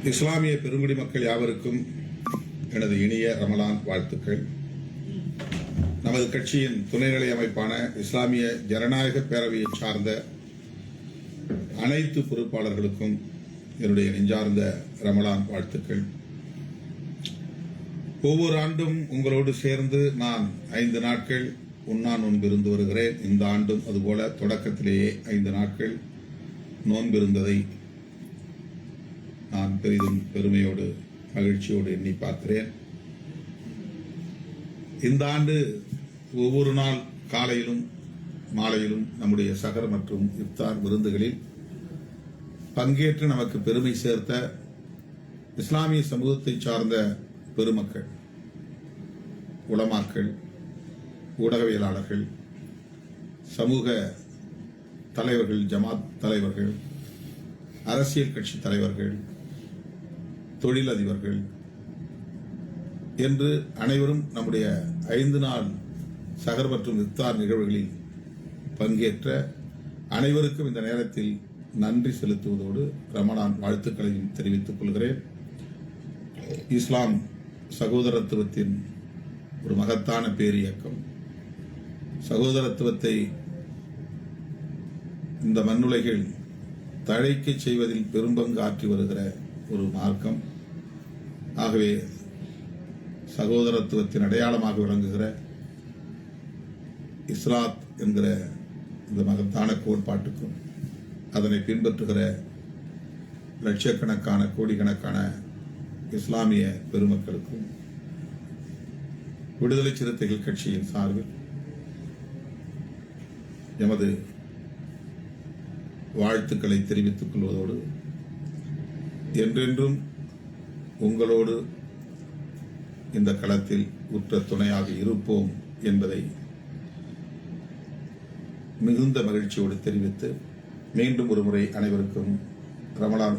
இஸ்லாமிய பெருங்குடி மக்கள் யாவருக்கும் எனது இனிய ரமலான் வாழ்த்துக்கள். நமது கட்சியின் துணைநிலை அமைப்பான இஸ்லாமிய ஜனநாயக பேரவையை சார்ந்த அனைத்து பொறுப்பாளர்களுக்கும் என்னுடைய நெஞ்சார்ந்த ரமலான் வாழ்த்துக்கள். ஒவ்வொரு ஆண்டும் உங்களோடு சேர்ந்து நான் 5 நாட்கள் உண்ணா நோன்பு இருந்து வருகிறேன். இந்த ஆண்டும் அதுபோல தொடக்கத்திலேயே 5 நாட்கள் நோன்பிருந்ததை நான் பெரிதும் பெருமையோடு மகிழ்ச்சியோடு எண்ணி பார்க்கிறேன். இந்த ஆண்டு ஒவ்வொரு நாள் காலையிலும் மாலையிலும் நம்முடைய சகர் மற்றும் இஃப்தார் விருந்துகளில் பங்கேற்று நமக்கு பெருமை சேர்த்த இஸ்லாமிய சமூகத்தை சார்ந்த பெருமக்கள், உலமாக்கள், ஊடகவியலாளர்கள், சமூக தலைவர்கள், ஜமாத் தலைவர்கள், அரசியல் கட்சி தலைவர்கள், தொழிலதிபர்கள் என்று அனைவரும் நம்முடைய 5 நாள் சகர் மற்றும் இஃப்தார் நிகழ்வுகளில் பங்கேற்ற அனைவருக்கும் இந்த நேரத்தில் நன்றி செலுத்துவதோடு ரமலான் வாழ்த்துக்களையும் தெரிவித்துக் கொள்கிறேன். இஸ்லாம் சகோதரத்துவத்தின் ஒரு மகத்தான பேரியக்கம். சகோதரத்துவத்தை இந்த மண்ணுலகில் தழைக்க செய்வதில் பெரும்பங்கு ஆற்றி வருகிற ஒரு மார்க்கம். ஆகவே சகோதரத்துவத்தின் அடையாளமாக விளங்குகிற இஸ்லாத் என்கிற இந்த மகத்தான கோட்பாட்டுக்கும் அதனை பின்பற்றுகிற லட்சக்கணக்கான கோடிக்கணக்கான இஸ்லாமிய பெருமக்களுக்கும் விடுதலை சிறுத்தைகள் கட்சியின் சார்பில் எமது வாழ்த்துக்களை தெரிவித்துக் கொள்வதோடு என்றென்றும் உங்களோடு இந்த களத்தில் உற்ற துணையாக இருப்போம் என்பதை மிகுந்த மகிழ்ச்சியோடு தெரிவித்து மீண்டும் ஒருமுறை அனைவருக்கும் ரமலான்